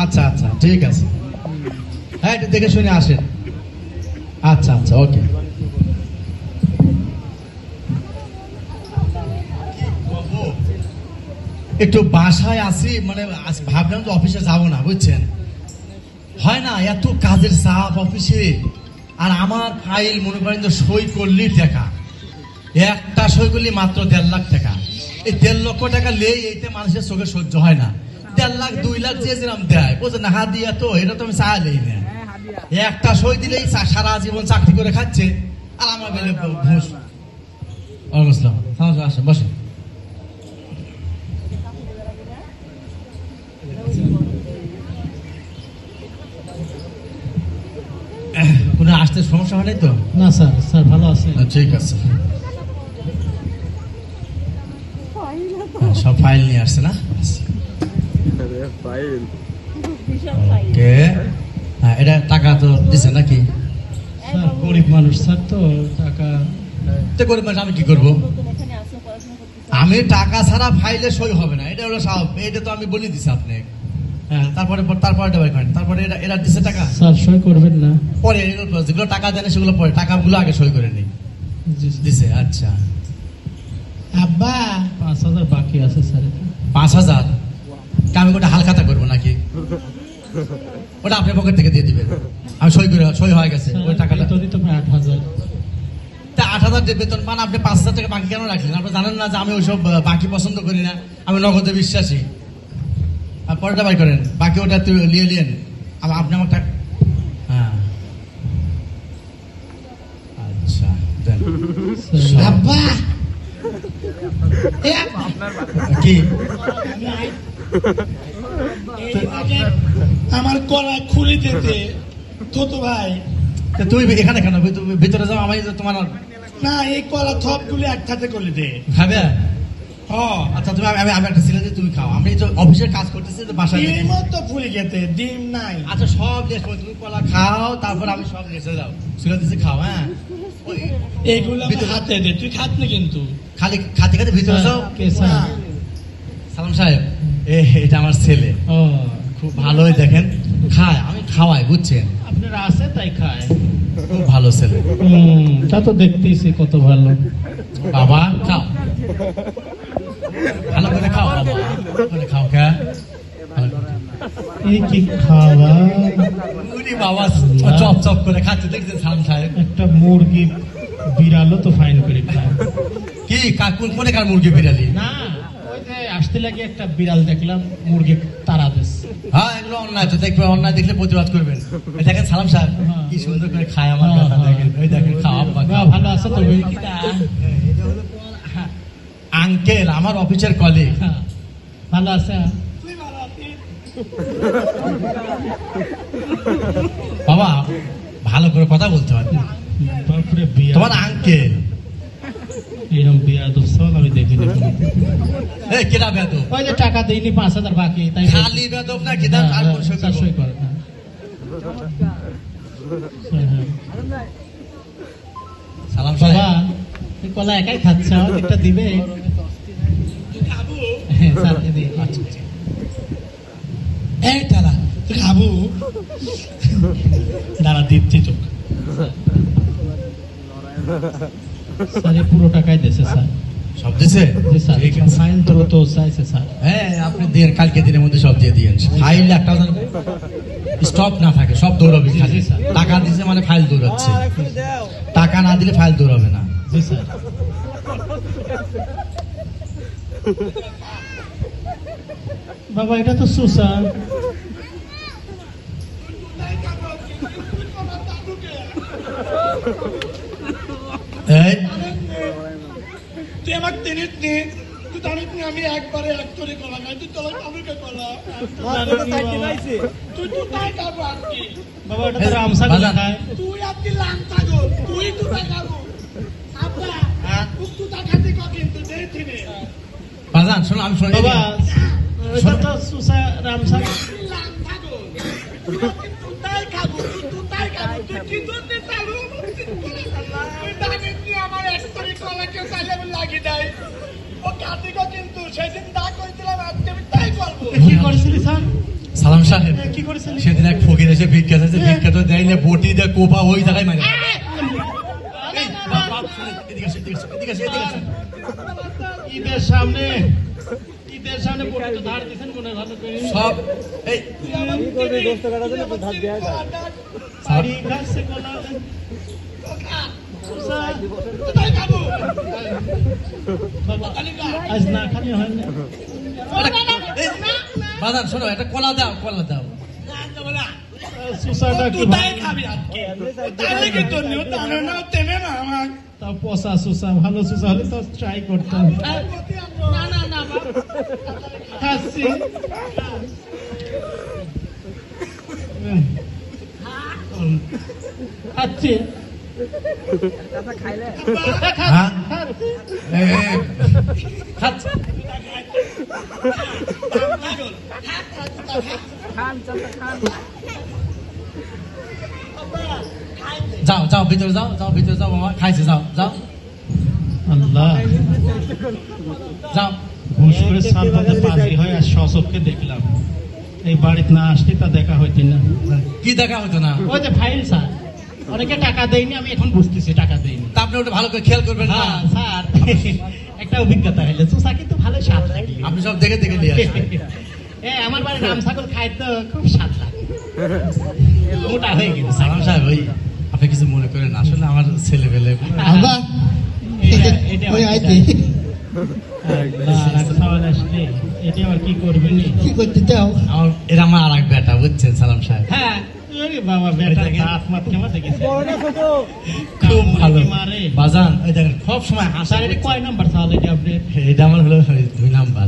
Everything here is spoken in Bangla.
আচ্ছা আচ্ছা ঠিক আছে, হ্যাঁ একটু দেখে শুনে আসেন। আচ্ছা আচ্ছা ওকে। একটু বাসায় আসি, মানে ভাবলাম তো অফিসে যাবো না, বুঝছেন, হয় না এত কাজের চাপ অফিসে, আর আমার ফাইল মনে করেন তো সই করলেই টাকা, একটা সই করলে মাত্র 1.5 লাখ টাকা। এই 1.5 লক্ষ টাকা লেই এইতে মানুষের চোখে সহ্য হয় না। 1.5 লাখ 2 লাখ যে যেরকম দেয় বোঝে না, হাত দিয়া তো এটা তো আমি চাইলেই না, একটা সই দিলেই সারা জীবন চাকরি করে খাচ্ছে, আর আমার বেলে ঘুষ। আসেন বসেন। কোনো আসতে সমস্যা হয় নাই তো? না স্যার, স্যার ভালো আছে। ঠিক আছে, সব ফাইল নিয়ে আসছে না? ওকে, হ্যাঁ এটা টাকা তো দিছে নাকি? স্যার গরিব মানুষ স্যার, তো টাকা তো গরিব মানুষ আমি কি করবো? আমি টাকা ছাড়া ফাইলে সই হবে না, এটা হলো সব, এটা তো আমি বলে দিছি আপনি। হ্যাঁ তারপরে তারপরে এরা দিছে টাকা, স্যার সই করবেন না? পরে যেগুলো টাকা দেন সেগুলো পরে, টাকাগুলো আগে সই করে নিই। দিছে, আচ্ছা। আব্বা 5,000 বাকি আছে স্যার। 5,000? আমি ওটা হালখাতা করবো নাকি? ওটা আপনার পকেট থেকে দিয়ে দিবেন, আমি সই হয়ে গেছে ওই টাকাটা। তো দিতে 8,000। তা 8,000 বেতন পান, আপনি 5,000 টাকা বাকি কেন রাখলেন? আপনি জানেন না যে আমি ওইসব বাকি পছন্দ করি না, আমি নগদে বিশ্বাসী। আর পরেটা বাই করেন, বাকি ওটা নিয়েন আপনি আমার টাকা। হ্যাঁ আচ্ছা দেন। আব্বা কি আমার কলা খুলে দিতে তো ভাই। তুমি এখানে কেন? তুমি ভিতরে যাও, আমি তোমার না এই কলা থপ গুলি একসাথে করে দে খাবে। আচ্ছা তুমি আমি একটা ছেলে দিয়ে তুমি খাও, আমি তো অফিসের কাজ করতেছি তো বাসায়। ডিম তো ফুলে গেছে, ডিম নাই। আচ্ছা সব নিয়ে আসবো, তুমি কলা খাও, তারপর আমি সব নিয়ে চলে যাও, ছেলে দিতে খাও। হ্যাঁ এইগুলো হাতে দে, তুই খাত না কিন্তু। খালি খাতে খাতে ভিতরে যাও। সালাম সাহেব, এটা আমার ছেলে, খুব ভালোই দেখেন খায়, আমি খাওয়াই, বুঝছেন? আপনারা আছে তাই খায়, খুব ভালো ছেলে। তা তো দেখতেছি কত ভালো। বাবা খাও, ভালো করে খাও বাবা, ভালো করে খাও। কে এই কি খাওয়া? বাবা চপ চপ করে খাচ্ছে, দেখছেন সালাম সাহেব? একটা মুরগি বিড়ালও তো ফাইন করে খায়। কি কোনে কার মুরগি বিড়ালি? না ওই যে আসতে লাগে একটা বিড়াল দেখলাম মুরগি তারা দিস। হ্যাঁ এগুলো অন্যায়, তো দেখবেন, অন্যায় দেখলে প্রতিবাদ করবেন। দেখেন সালাম সাহেব কি সুন্দর করে খায় আমার কথা, দেখেন ওই দেখেন খাওয়া। ভালো আছে তো? আঙ্কেল আমার অফিসের কলিগ। ভালো আছে? বাবা ভালো করে কথা বলতে হয়, তোমার আঙ্কেল এরকম বিয়াদব সব আমি দেখিনি। কেনা বেদব? ওই যে টাকা দিইনি 5,000 বাকি, তাই খালি বেদব না কি? তার আর কোন সই করে না। সালাম সাহেব, বাবা তুই কলা একাই খাচ্ছ, একটা দিবে? স্যার দিদি। আচ্ছা এই তারা তুই খাবো? দাঁড়া দিচ্ছি চোখ। স্যার পুরো টাকাই দিয়েছে স্যার। সব দিছে? ফাইল তো চাইছে স্যার। হ্যাঁ আপনি দিয়ে কালকে দিনের মধ্যে সব দিয়ে দিয়েন, ফাইল একটা স্টপ না থাকে, সব দৌড়াবে। টাকা দিছে মানে ফাইল দৌড়াচ্ছে, টাকা না দিলে ফাইল দৌড়াবে না। জি স্যার। বাবা এটা তো সুসার। তুই আমাকে টেনিস নি, তুই জানিস নি আমি একবারে এক করে কলা খাই, তুই তোলা আমাকে কলা তুই তো তাই খাবো আপনি। বাবা এটা তো রামসা খায়, তুই আপনি লামসা গো, তুই তো তাই খাবো। আপা তুই তো খাতে কো কিন্তু দেইছি নে বাজান। শোনো আমি শুনি বাবা, এটা তো সুসা রামসা লামসা গো, তুই তাই খাবো, তুই তাই খাবো, তুই কি করতে চালু? আমার এক করে কলাকে চাইলে আমি লাগি নাই, ও খাতে কো কিন্তু সেদিন দা কইছিলাম আজকে আমি তাই করবো। কি করছিলি স্যার? সালাম সাহেব কি করেছেন? সেদিন এক ফকির এসে ভিক্ষা চাইছে, ভিক্ষা তো দেয় না, বটি দিয়ে কোপা ওই জায়গায় মারে। এই, বাপ, বাপ, শোনেন, এদিকে আসেন, এদিকে আসেন, এদিকে আসেন, এদিকে আসেন। ঈদের সামনে বড় তো ধার দিছেন মনে হয় ভালো করে। সব এই বাড়ি গাছে কলা কোথায় যাবো? বাবা আজ না খালি হয় না। এই, বাজান শোনো, একটা কলা দাও, কলা দাও। সুসাটা কি তাই খাবি আজকে তাহলে কি তোর নিও তাহলে না তেনে না আমার তা পচা সুসা, ভালো সুসা হলে তো ট্রাই করতাম। না না না বাপ। খাচ্ছি খাচ্ছি। হ্যাঁ? এই, এই, খাচ্ছে। যাও যাও ভিতরে যাও, যাও ভিতরে যাও, বাবা খাইছে, যাও যাও আল্লাহ যাও। ঘুষ করে সালটাতে পাজি হয় আর সচক্ষে দেখলাম। এই বাড়িতে না আসলে তা দেখা হইতে না। কি দেখা হতো না? ওই যে ফাইল স্যার, অনেকে টাকা দেয়নি, আমি এখন বুঝতেছি টাকা দেয়নি। তা আপনি ওটা ভালো করে খেয়াল করবেন না। হ্যাঁ স্যার, একটা অভিজ্ঞতা হইলে চুষা কিন্তু ভালো স্বাদ লাগে। আপনি সব দেখে দেখে নিয়ে আসেন। আমার বাড়ি রাম ছাগল খাই তো খুব স্বাদ লাগে, মোটা হয়ে গেছে। সালাম সাহেব, ওই আপনি কিছু মনে করেন না, আসলে আমার ছেলে পেলে ওই আইতে এটা আবার কি করবেন? কি করতে চাও? আমার এরা আমার আর এক বেটা, বুঝছেন সালাম সাহেব, হ্যাঁ আরে বাবা, বেটার দাঁত মাত কেমন দেখেছে? খুব ভালো মারে বাজান। ওই দেখেন সব সময় হাসা। স্যার, এটা কয় নাম্বার চাল এটা আপনি? এটা আমার হলো 2 নাম্বার।